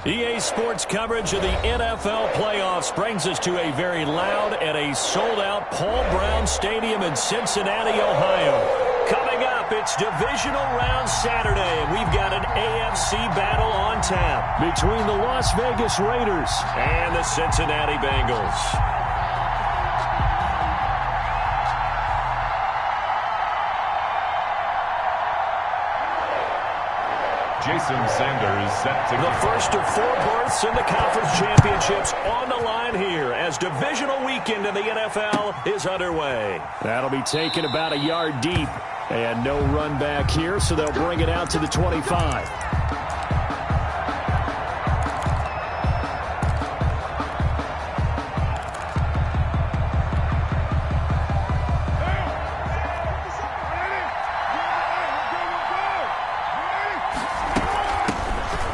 EA Sports coverage of the NFL playoffs brings us to a very loud and a sold-out Paul Brown Stadium in Cincinnati, Ohio. Coming up, it's Divisional Round Saturday, and we've got an AFC battle on tap between the Las Vegas Raiders and the Cincinnati Bengals. Jason Sanders set to the first of 4 berths in the conference championships on the line here as divisional weekend in the NFL is underway. That'll be taken about a yard deep, and no run back here, so they'll bring it out to the 25.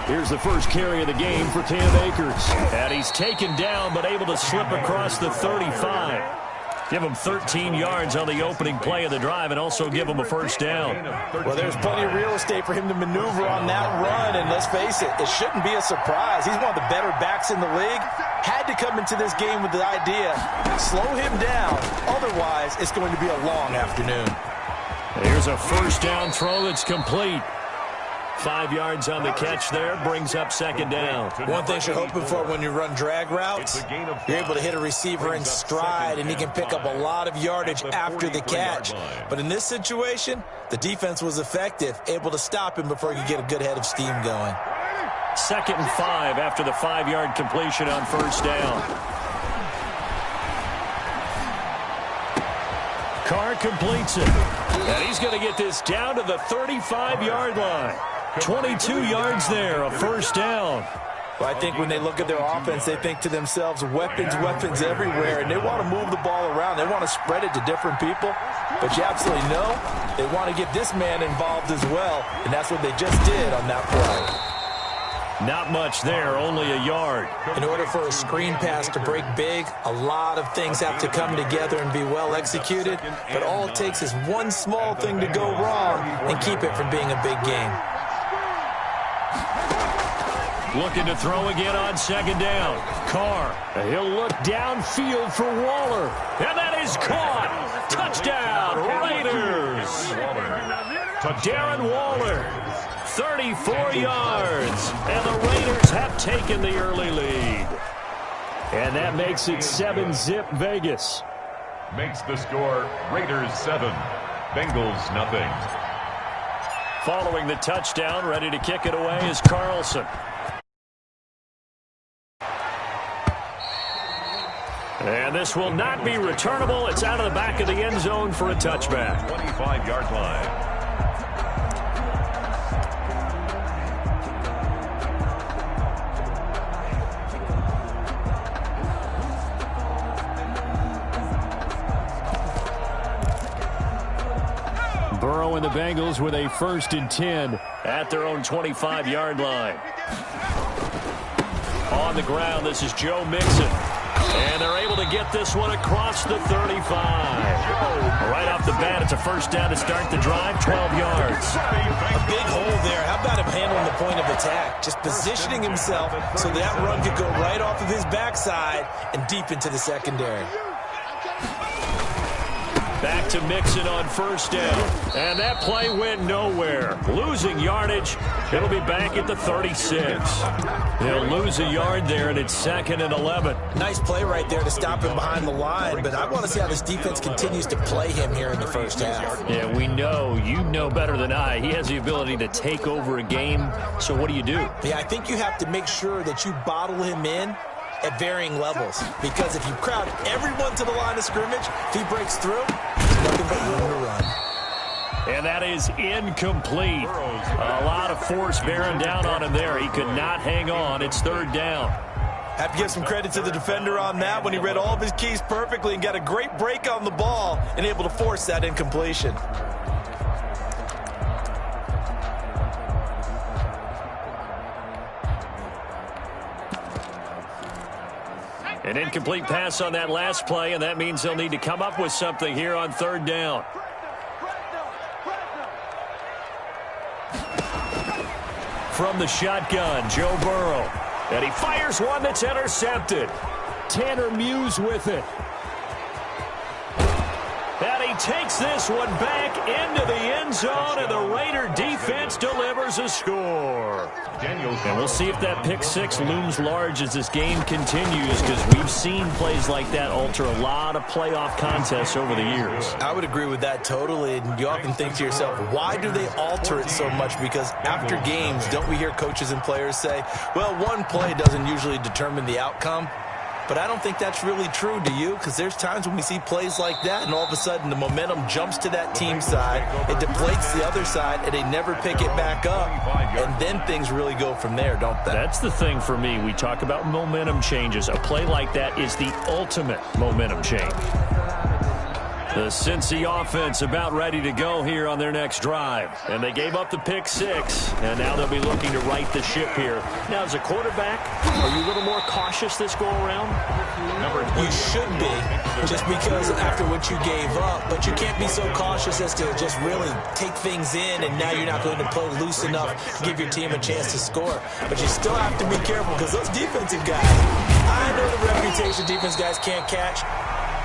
Here's the first carry of the game for Cam Akers. And he's taken down but able to slip across the 35. Give him 13 yards on the opening play of the drive and also give him a first down. Well, there's plenty of real estate for him to maneuver on that run. And let's face it, it shouldn't be a surprise. He's one of the better backs in the league. Had to come into this game with the idea, slow him down. Otherwise, it's going to be a long afternoon. Here's a first down throw that's complete. 5 yards on the catch there, brings up second down. One thing you're hoping for when you run drag routes, you're able to hit a receiver in stride, and he can pick up a lot of yardage after the catch. But in this situation, the defense was effective, able to stop him before he could get a good head of steam going. 2nd and 5 after the 5-yard completion on first down. Carr completes it. And he's going to get this down to the 35-yard line. 22 yards there, a first down. Well, I think when they look at their offense, they think to themselves, weapons, weapons everywhere, and they want to move the ball around. They want to spread it to different people. But you absolutely know they want to get this man involved as well, and that's what they just did on that play. Not much there, only a yard. In order for a screen pass to break big, a lot of things have to come together and be well executed, but all it takes is one small thing to go wrong and keep it from being a big game. Looking to throw again on second down. Carr, he'll look downfield for Waller. And that is caught. Touchdown, Raiders. Darren Waller, 34 yards. And the Raiders have taken the early lead. And that makes it 7-zip Vegas. Makes the score Raiders 7, Bengals nothing. Following the touchdown, ready to kick it away is Carlson. And this will not be returnable. It's out of the back of the end zone for a touchback. 25-yard line. Burrow and the Bengals with a 1st and 10 at their own 25-yard line. On the ground, this is Joe Mixon. And they're able to get this one across the 35. Right off the bat, it's a first down to start the drive, 12 yards. A big hole there. How about him handling the point of attack? Just positioning himself so that run could go right off of his backside and deep into the secondary. Back to Mixon on first down. And that play went nowhere. Losing yardage. It'll be back at the 36. They'll lose a yard there, and it's 2nd and 11. Nice play right there to stop him behind the line, but I want to see how this defense continues to play him here in the first half. Yeah, we know. You know better than I. He has the ability to take over a game. So what do you do? Yeah, I think you have to make sure that you bottle him in at varying levels, because if you crowd everyone to the line of scrimmage, if he breaks through, there's nothing but room to run. And that is incomplete. A lot of force bearing down on him there. He could not hang on. It's 3rd down. Have to give some credit to the defender on that when he read all of his keys perfectly and got a great break on the ball and able to force that incompletion. An incomplete pass on that last play, and that means they'll need to come up with something here on 3rd down. From the shotgun, Joe Burrow. And he fires one that's intercepted. Tanner Muse with it. And he takes this one back into the end zone, and the Raider defense delivers a score. And we'll see if that pick six looms large as this game continues, because we've seen plays like that alter a lot of playoff contests over the years. I would agree with that totally, and you often think to yourself, why do they alter it so much? Because after games, don't we hear coaches and players say, well, one play doesn't usually determine the outcome? But I don't think that's really true, do you? Because there's times when we see plays like that, and all of a sudden the momentum jumps to that team side, it deflates the other side, and they never pick it back up. And then things really go from there, don't they? That's the thing for me. We talk about momentum changes. A play like that is the ultimate momentum change. The Cincy offense about ready to go here on their next drive. And they gave up the pick six, and now they'll be looking to right the ship here. Now, as a quarterback, are you a little more cautious this go-around? You should be, just because after what you gave up. But you can't be so cautious as to just really take things in, and now you're not going to play loose enough to give your team a chance to score. But you still have to be careful, because those defensive guys, I know the reputation defense guys can't catch.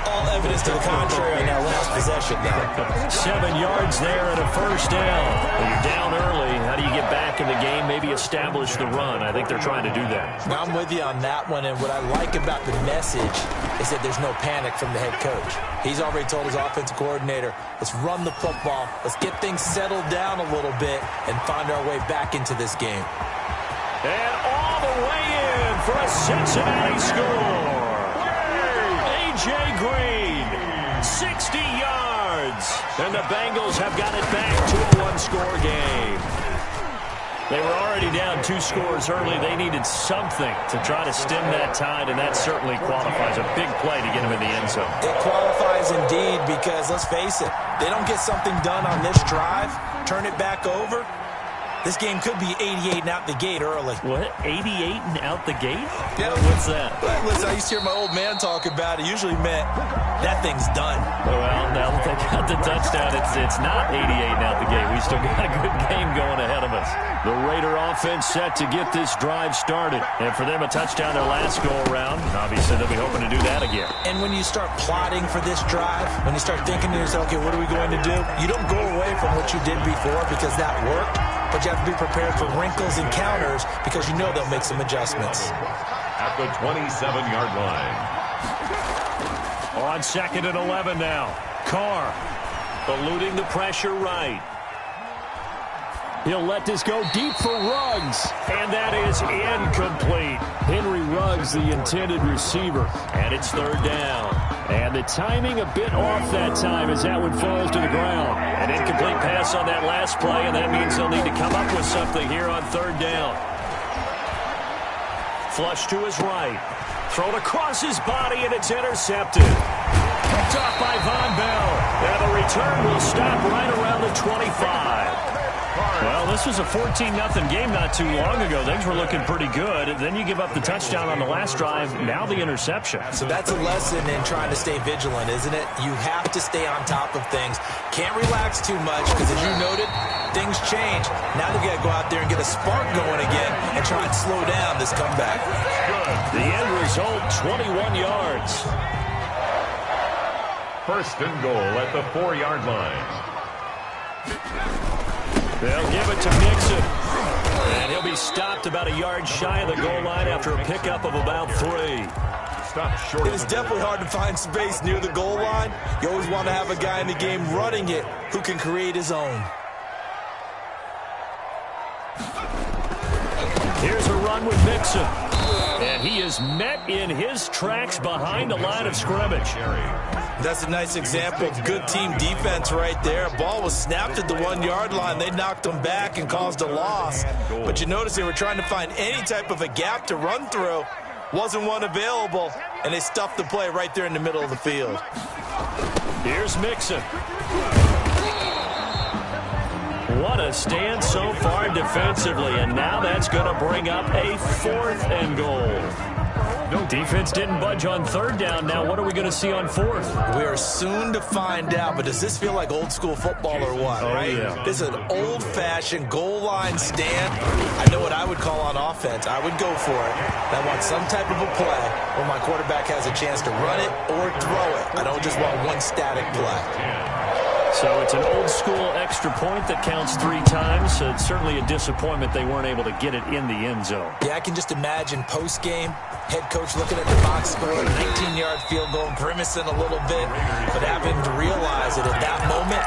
All evidence to the contrary on that last possession now. 7 yards there and a first down. When you're down early, how do you get back in the game, maybe establish the run? I think they're trying to do that. Now, I'm with you on that one, and what I like about the message is that there's no panic from the head coach. He's already told his offensive coordinator, let's run the football, let's get things settled down a little bit and find our way back into this game. And all the way in for a Cincinnati score. A.J. Green, 60 yards. And the Bengals have got it back to a one-score game. They were already down 2 scores early. They needed something to try to stem that tide, and that certainly qualifies. A big play to get them in the end zone. It qualifies indeed, because let's face it, they don't get something done on this drive, turn it back over, this game could be 88 and out the gate early. What? 88 and out the gate? Yeah. What's that? Well, listen, I used to hear my old man talk about it. Usually meant that thing's done. Well, now that they got the touchdown, it's not 88 and out the gate. We still got a good game going ahead of us. The Raider offense set to get this drive started. And for them, a touchdown their last go-around. Obviously, they'll be hoping to do that again. And when you start plotting for this drive, when you start thinking to yourself, okay, what are we going to do? You don't go away from what you did before because that worked. But you have to be prepared for wrinkles and counters because you know they'll make some adjustments. At the 27-yard line. On 2nd and 11 now. Carr eluding the pressure right. He'll let this go deep for Ruggs. And that is incomplete. Henry Ruggs, the intended receiver. And it's 3rd down. And the timing a bit off that time as that one falls to the ground. An incomplete pass on that last play, and that means they'll need to come up with something here on 3rd down. Flush to his right. Thrown across his body, and it's intercepted. Picked off by Von Bell. And the return will stop right around the 25. Well, this was a 14-0 game not too long ago. Things were looking pretty good. Then you give up the touchdown on the last drive. Now the interception. So that's a lesson in trying to stay vigilant, isn't it? You have to stay on top of things. Can't relax too much because, as you noted, things change. Now they've got to go out there and get a spark going again and try and slow down this comeback. The end result, 21 yards. 1st and goal at the 4-yard line. They'll give it to Mixon. And he'll be stopped about a yard shy of the goal line after a pickup of about 3. Stop short. It is definitely hard to find space near the goal line. You always want to have a guy in the game running it who can create his own. Here's a run with Mixon. And he is met in his tracks behind the line of scrimmage. That's a nice example of good team defense right there. Ball was snapped at the 1-yard line. They knocked him back and caused a loss. But you notice they were trying to find any type of a gap to run through. Wasn't one available, and they stuffed the play right there in the middle of the field. Here's Mixon. What a stand so far defensively, and now that's going to bring up a 4th and goal. Defense didn't budge on third down. Now what are we going to see on fourth? We are soon to find out, but does this feel like old school football or what? Oh, right? Yeah. This is an old-fashioned goal line stand. I know what I would call on offense. I would go for it. I want some type of a play where my quarterback has a chance to run it or throw it. I don't just want one static play. So it's an old-school extra point that counts 3 times. So it's certainly a disappointment they weren't able to get it in the end zone. Yeah, I can just imagine post-game, head coach looking at the box score, 19-yard field goal, grimacing a little bit, but having to realize that at that moment,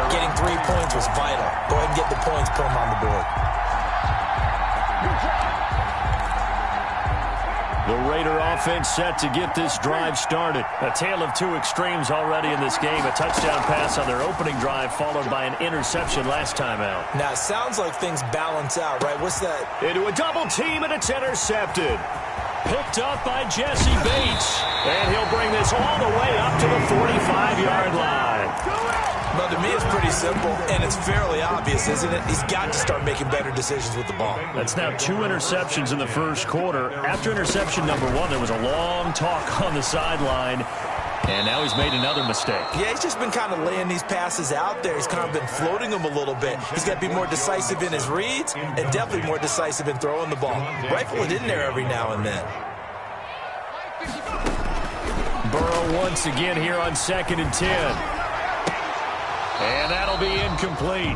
getting 3 points was vital. Go ahead and get the points, put them on the board. The Raider offense set to get this drive started. A tale of 2 extremes already in this game. A touchdown pass on their opening drive, followed by an interception last time out. Now, it sounds like things balance out, right? What's that? Into a double team, and it's intercepted. Picked up by Jesse Bates. And he'll bring this all the way up to the 45-yard line. Well, to me, it's pretty simple, and it's fairly obvious, isn't it? He's got to start making better decisions with the ball. That's now 2 interceptions in the first quarter. After interception number 1, there was a long talk on the sideline, and now he's made another mistake. Yeah, he's just been kind of laying these passes out there. He's kind of been floating them a little bit. He's got to be more decisive in his reads and definitely more decisive in throwing the ball. Rifle it in there every now and then. Burrow once again here on 2nd and 10. And that'll be incomplete.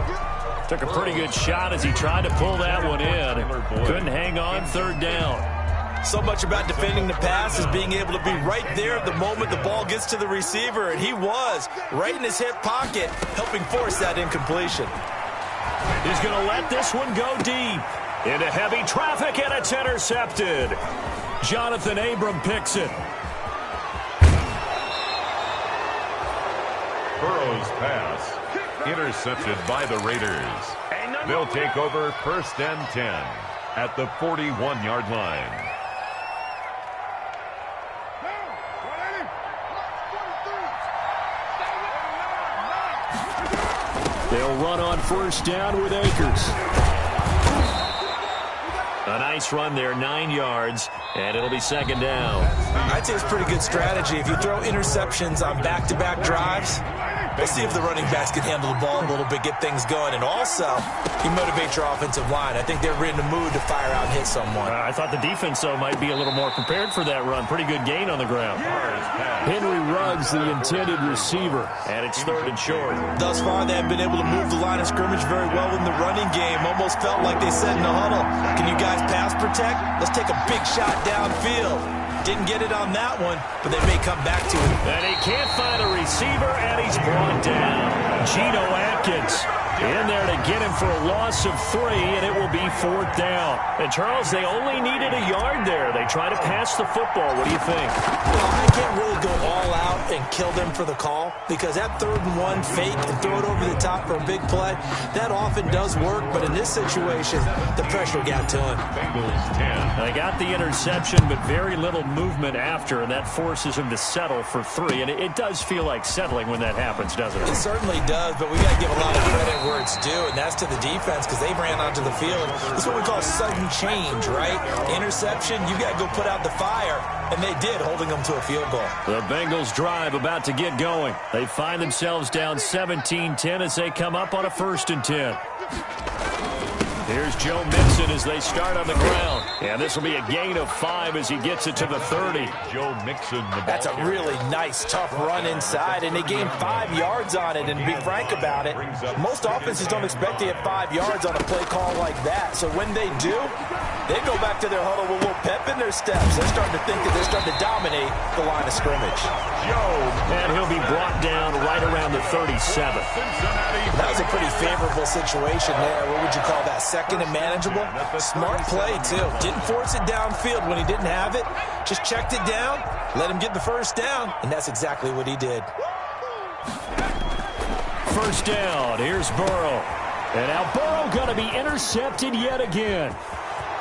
Took a pretty good shot as he tried to pull that one in. Couldn't hang on 3rd down. So much about defending the pass is being able to be right there at the moment the ball gets to the receiver, and he was right in his hip pocket, helping force that incompletion. He's going to let this one go deep. Into heavy traffic, and it's intercepted. Jonathan Abram picks it. Burrow's pass intercepted by the Raiders. They'll take over 1st and 10 at the 41-yard line. They'll run on 1st down with Akers. A nice run there, 9 yards, and it'll be 2nd down. I'd say it's pretty good strategy. If you throw interceptions on back-to-back drives, let's see if the running backs can handle the ball a little bit, get things going. And also, you motivate your offensive line. I think they're in the mood to fire out and hit someone. I thought the defense, though, might be a little more prepared for that run. Pretty good gain on the ground. Henry Ruggs, the intended receiver, and it's 3rd and short. Thus far, they haven't been able to move the line of scrimmage very well in the running game. Almost felt like they said in the huddle, can you guys pass protect? Let's take a big shot downfield. Didn't get it on that one, but they may come back to it. And he can't find a receiver, and he's brought down. Geno Atkins in there to get him for a loss of 3, and it will be 4th down. And, Charles, they only needed a yard there. They try to pass the football. What do you think? Well, I can't really go all out and kill them for the call, because that 3rd and 1 fake and throw it over the top for a big play, that often does work. But in this situation, the pressure got to him. They got the interception, but very little movement after, and that forces him to settle for 3. And it does feel like settling when that happens, doesn't it? It certainly does, but we got to give a lot of credit where it's due, and that's to the defense, because they ran onto the field. This is what we call sudden change, right? Interception, you got to go put out the fire, and they did, holding them to a field goal. The Bengals drive about to get going. They find themselves down 17-10 as they come up on a 1st and 10. Here's Joe Mixon as they start on the ground. And this will be a gain of 5 as he gets it to the 30. Joe Mixon, the ball. That's a really nice, tough run inside, and they gained 5 yards on it. And to be frank about it, most offenses don't expect to hit 5 yards on a play call like that. So when they do, they go back to their huddle with a little pep in their steps. They're starting to think that they're starting to dominate the line of scrimmage. And he'll be brought down right around the 37. That was a pretty favorable situation there. What would you call that? 2nd and manageable? Smart play, too. Didn't force it downfield when he didn't have it. Just checked it down, let him get the 1st down, and that's exactly what he did. 1st down. Here's Burrow. And now Burrow going to be intercepted yet again.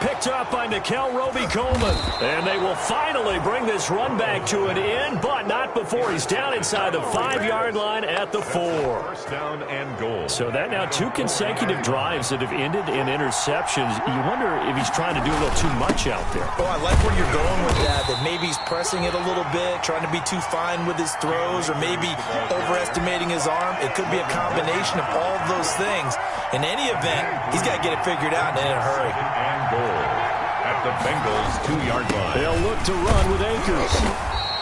Picked up by Nickel Roby-Coleman. And they will finally bring this run back to an end, but not before he's down inside the 5-yard line at the 4. First down and goal. So that now 2 consecutive drives that have ended in interceptions. You wonder if he's trying to do a little too much out there. Oh, I like where you're going with that maybe he's pressing it a little bit, trying to be too fine with his throws, or maybe overestimating his arm. It could be a combination of all of those things. In any event, he's got to get it figured out and in a hurry. And goal at the Bengals' 2-yard line. They'll look to run with Akers.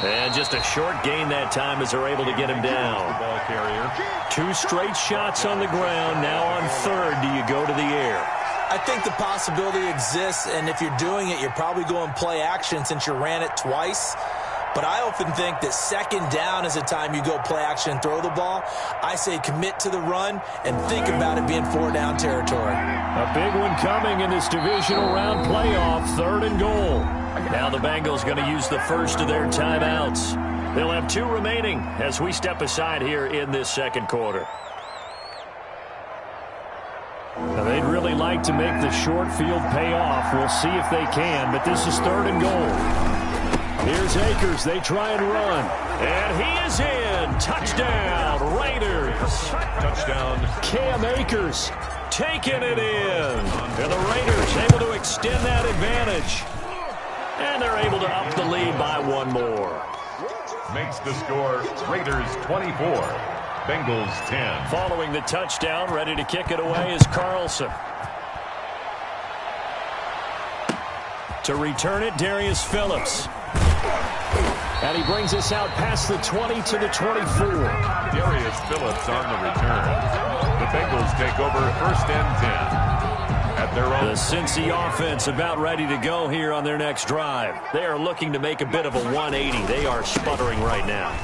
And just a short gain that time as they're able to get him down. Ball carrier. 2 straight shots on the ground. Now on 3rd, do you go to the air? I think the possibility exists, and if you're doing it, you're probably going play action since you ran it twice. But I often think that 2nd down is the time you go play action and throw the ball. I say commit to the run and think about it being 4-down territory. A big one coming in this divisional round playoff, 3rd and goal. Now the Bengals going to use the first of their timeouts. They'll have 2 remaining as we step aside here in this 2nd quarter. Now they'd really like to make the short field pay off. We'll see if they can, but this is 3rd and goal. Here's Akers. They try and run. And he is in. Touchdown, Raiders. Touchdown. Cam Akers taking it in. And the Raiders able to extend that advantage. And they're able to up the lead by 1 more. Makes the score Raiders 24, Bengals 10. Following the touchdown, ready to kick it away is Carlson. To return it, Darius Phillips. And he brings us out past the 20 to the 24. Darius Phillips on the return. The Bengals take over 1st and 10. At their own. The Cincy offense about ready to go here on their next drive. They are looking to make a bit of a 180. They are sputtering right now.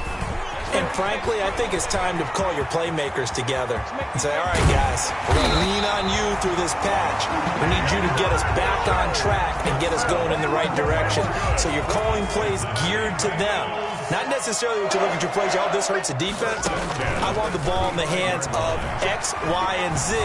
And frankly, I think it's time to call your playmakers together and say, all right, guys, we're going to lean on you through this patch. We need you to get us back on track and get us going in the right direction. So you're calling plays geared to them. Not necessarily what you look at your plays, oh, this hurts the defense. I want the ball in the hands of X, Y, and Z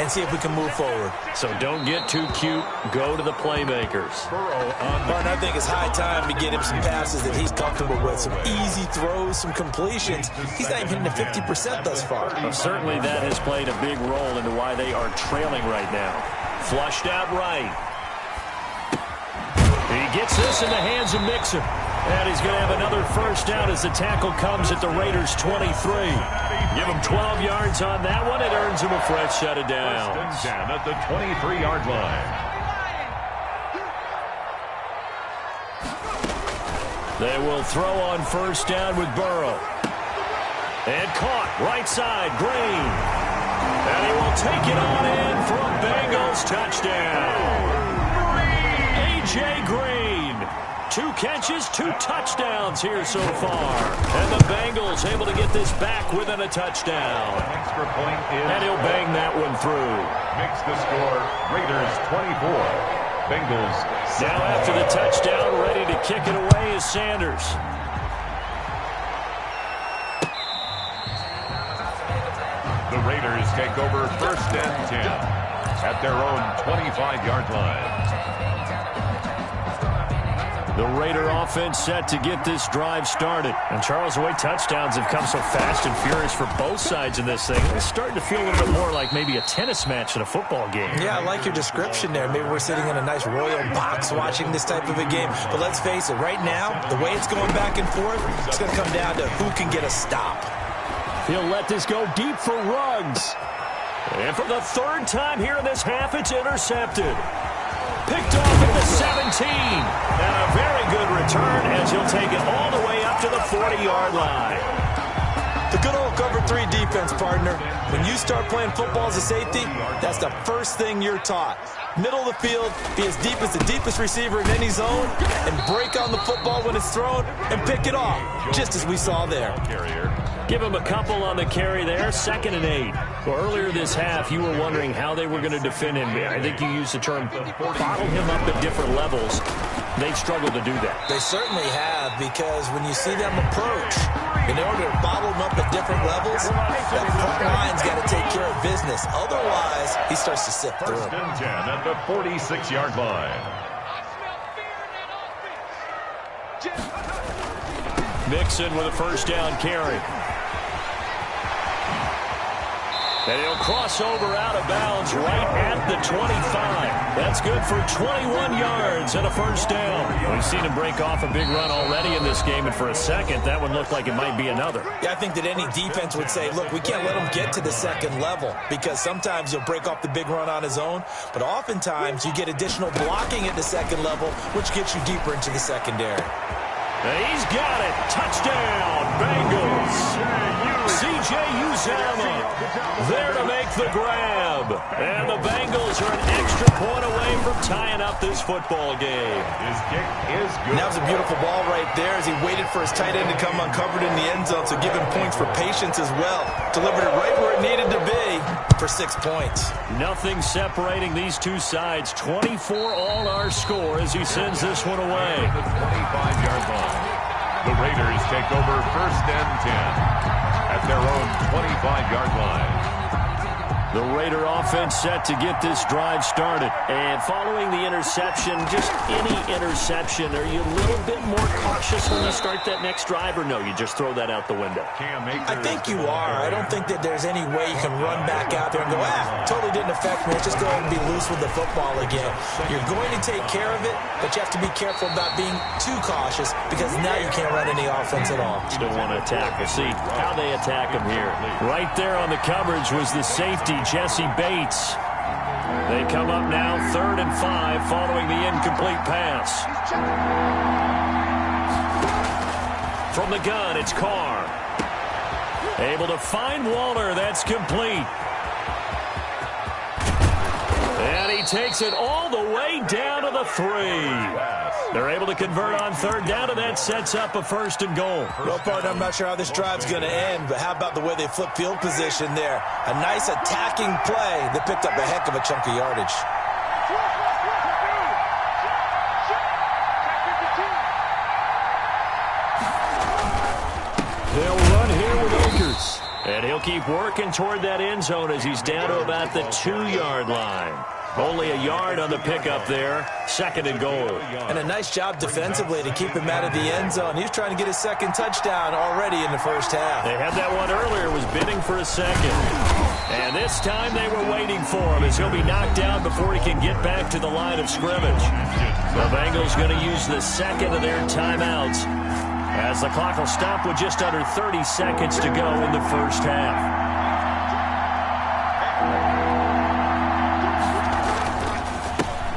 and see if we can move forward. So don't get too cute. Go to the playmakers. Martin, I think it's high time to get him some passes that he's comfortable with, some easy throws, some completions. He's not even hitting the 50% thus far. Well, certainly that has played a big role into why they are trailing right now. Flushed out right. He gets this in the hands of Mixon. And he's going to have another first down as the tackle comes at the Raiders' 23. Give him 12 yards on that one. It earns him a fresh set of downs. First and 10 at the 23-yard line. They will throw on first down with Burrow. And caught right side, Green. And he will take it on in for a Bengals touchdown. A.J. Green. 2 catches, 2 touchdowns here so far. And the Bengals able to get this back within a touchdown. Extra point is. And he'll bang that one through. Makes the score Raiders 24, Bengals 7. Now after the touchdown, ready to kick it away is Sanders. The Raiders take over 1st and 10 at their own 25-yard line. The Raider offense set to get this drive started. And Charles, the way touchdowns have come so fast and furious for both sides in this thing, it's starting to feel a little bit more like maybe a tennis match in a football game. Yeah, I like your description there. Maybe we're sitting in a nice royal box watching this type of a game. But let's face it, right now, the way it's going back and forth, it's going to come down to who can get a stop. He'll let this go deep for Ruggs. And for the 3rd time here in this half, it's intercepted. Picked off at the 17. And a very good return as he'll take it all the way up to the 40-yard line. The good old cover 3 defense, partner. When you start playing football as a safety, that's the first thing you're taught. Middle of the field, be as deep as the deepest receiver in any zone, and break on the football when it's thrown and pick it off, just as we saw there. Give him a couple on the carry there, 2nd and 8. Well, earlier this half, you were wondering how they were going to defend him. I think you used the term bottle him up at different levels. they've struggled to do that. They certainly have, because when you see them approach, in order to bottle them up at different levels, that front line's got to take care of business. Otherwise, he starts to sift through. First and 10 at the 46-yard line. Mixon with a first down carry. And he'll cross over out of bounds right at the 25. That's good for 21 yards and a first down. We've seen him break off a big run already in this game, and for a second, that one looked like it might be another. Yeah, I think that any defense would say, look, we can't let him get to the second level, because sometimes he'll break off the big run on his own, but oftentimes you get additional blocking at the second level, which gets you deeper into the secondary. And he's got it. Touchdown, Bengals. C.J. Uzomah there to make the grab. And the Bengals are an extra point away from tying up this football game. His kick is good. That was a beautiful ball right there as he waited for his tight end to come uncovered in the end zone, so give him points for patience as well. Delivered it right where it needed to be for 6 points. Nothing separating these two sides. 24 all our score as he sends this one away. The 25-yard line. The Raiders take over first and 10 at their own 25-yard line. The Raider offense set to get this drive started. And following the interception, just any interception, are you a little bit more cautious when you start that next drive, or no, you just throw that out the window? I think you are. I don't think that there's any way you can run back out there and go, totally didn't affect me. Let's just go ahead and be loose with the football again. You're going to take care of it, but you have to be careful about being too cautious, because now you can't run any offense at all. Still want to attack. We'll see how they attack him here. Right there on the coverage was the safety, Jesse Bates. They come up now 3rd and 5 following the incomplete pass. From the gun, it's Carr. Able to find Waller. That's complete. And he takes it all the way down to the 3. They're able to convert on 3rd down, and that sets up a 1st and goal. Well, partner, I'm not sure how this drive's going to end, but how about the way they flip field position there? A nice attacking play that picked up a heck of a chunk of yardage. They'll run here with Akers. And he'll keep working toward that end zone as he's down to about the 2-yard line. Only a yard on the pickup there. 2nd and goal. And a nice job defensively to keep him out of the end zone. He was trying to get his 2nd touchdown already in the first half. They had that one earlier, was bidding for a 2nd. And this time they were waiting for him as he'll be knocked down before he can get back to the line of scrimmage. The Bengals going to use the 2nd of their timeouts as the clock will stop with just under 30 seconds to go in the first half.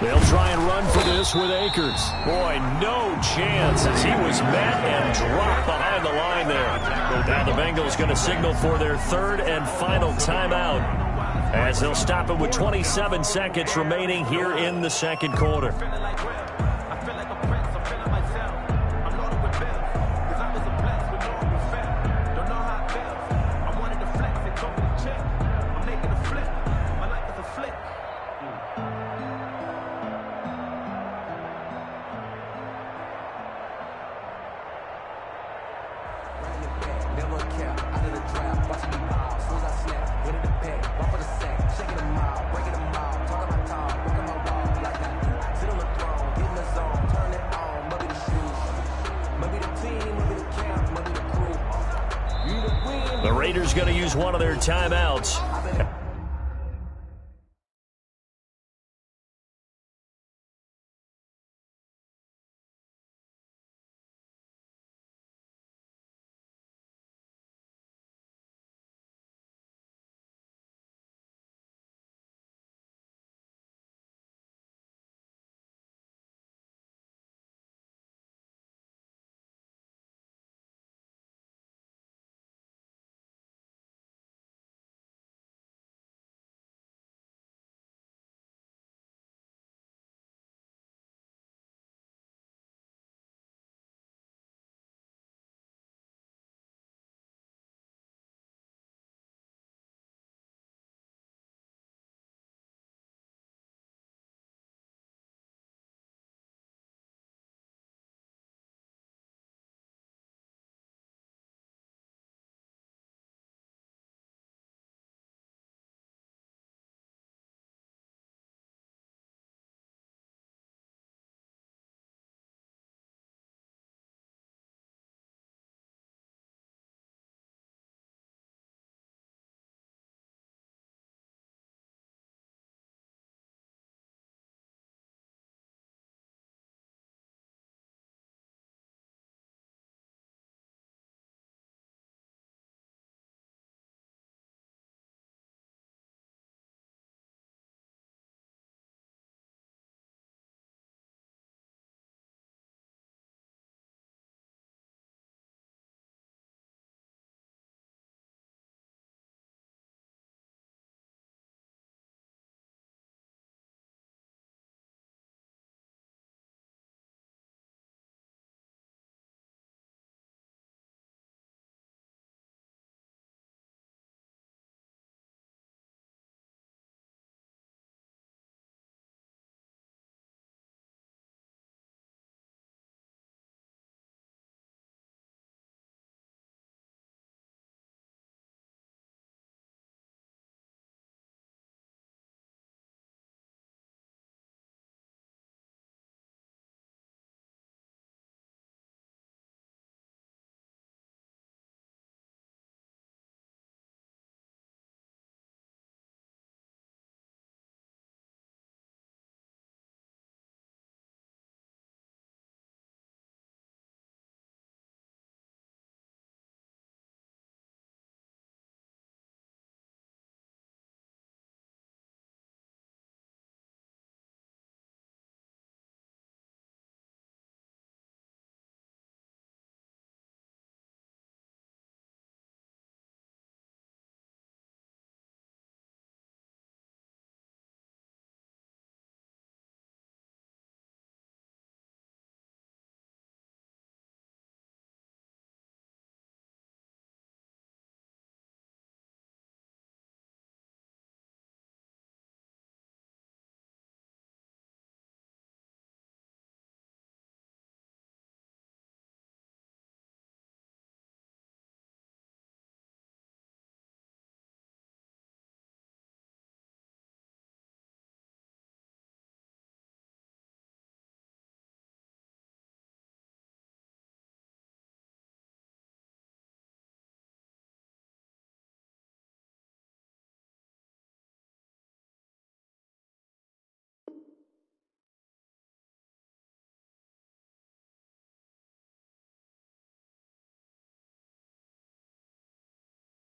They'll try and run for this with Akers. Boy, no chance as he was met and dropped behind the line there. Now the Bengals going to signal for their 3rd and final timeout as they'll stop it with 27 seconds remaining here in the 2nd quarter. The Raiders going to use one of their timeouts.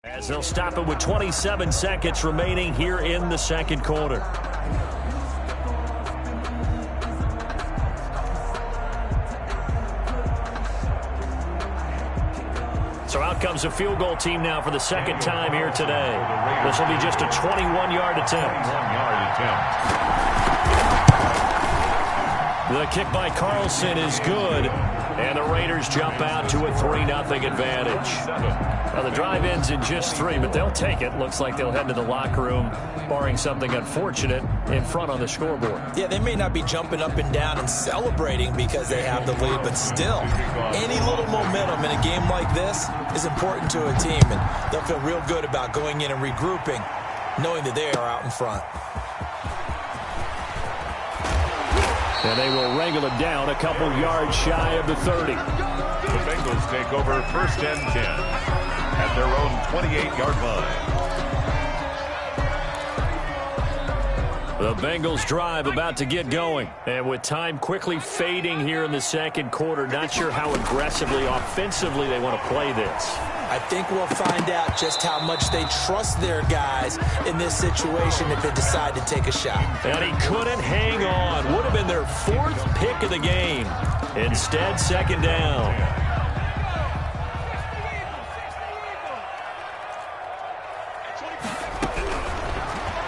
As they'll stop it with 27 seconds remaining here in the second quarter. So out comes a field goal team now for the second time here today. This will be just a 21-yard attempt. The kick by Carlson is good, and the Raiders jump out to a 3-0 advantage. Now the drive ends in just 3, but they'll take it. Looks like they'll head to the locker room, barring something unfortunate, in front on the scoreboard. Yeah, they may not be jumping up and down and celebrating because they have the lead, but still, any little momentum in a game like this is important to a team, and they'll feel real good about going in and regrouping, knowing that they are out in front. And they will wrangle it down a couple yards shy of the 30. The Bengals take over 1st and 10 at their own 28-yard line. The Bengals drive about to get going. And with time quickly fading here in the second quarter, not sure how aggressively, offensively they want to play this. I think we'll find out just how much they trust their guys in this situation if they decide to take a shot. And he couldn't hang on. Would have been their 4th pick of the game. Instead, second down.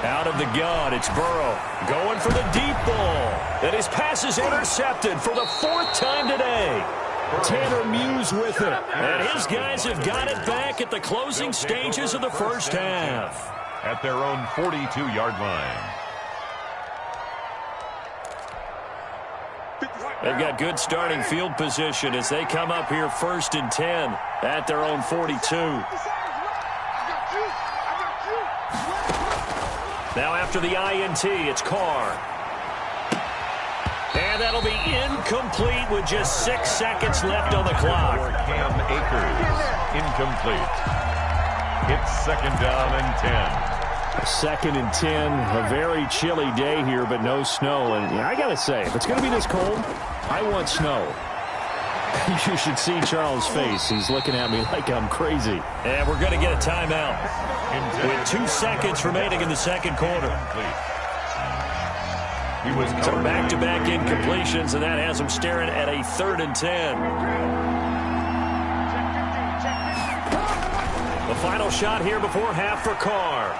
Out of the gun, it's Burrow going for the deep ball. And his pass is intercepted for the 4th time today. Tanner Muse with it. And his guys have got it back at the closing stages of the first half. At their own 42-yard line. They've got good starting field position as they come up here 1st and 10 at their own 42. Now after the INT, it's Carr. And that'll be incomplete with just 6 seconds left on the clock. For Cam Akers, incomplete. It's 2nd down and 10. 2nd and 10, a very chilly day here, but no snow. And I got to say, if it's going to be this cold, I want snow. You should see Charles' face. He's looking at me like I'm crazy. And we're going to get a timeout with 2 seconds remaining in the second quarter. So back-to-back incompletions, and that has him staring at a 3rd and 10. The final shot here before half for Carr.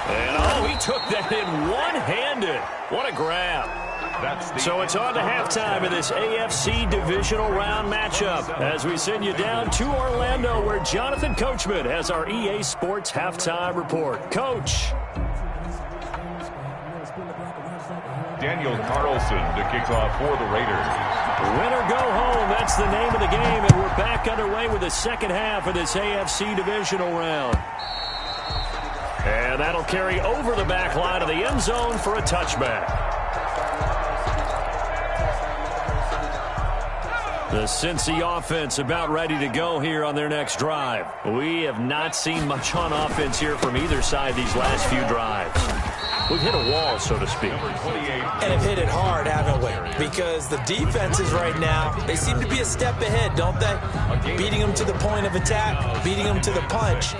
And, oh, he took that in one-handed. What a grab. So it's on to halftime in this AFC divisional round matchup as we send you down to Orlando where Jonathan Coachman has our EA Sports halftime report. Coach. Daniel Carlson to kick off for the Raiders. Win or go home, that's the name of the game, and we're back underway with the second half of this AFC divisional round. And that'll carry over the back line of the end zone for a touchback. The Cincy offense about ready to go here on their next drive. We have not seen much on offense here from either side these last few drives. We've hit a wall, so to speak. And have hit it hard, haven't we? Because the defenses right now, they seem to be a step ahead, don't they? Beating them to the point of attack, beating them to the punch.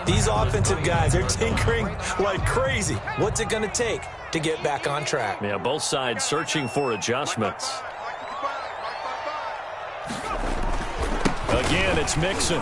These offensive guys, they're tinkering like crazy. What's it going to take to get back on track? Yeah, both sides searching for adjustments. Again, it's Mixon.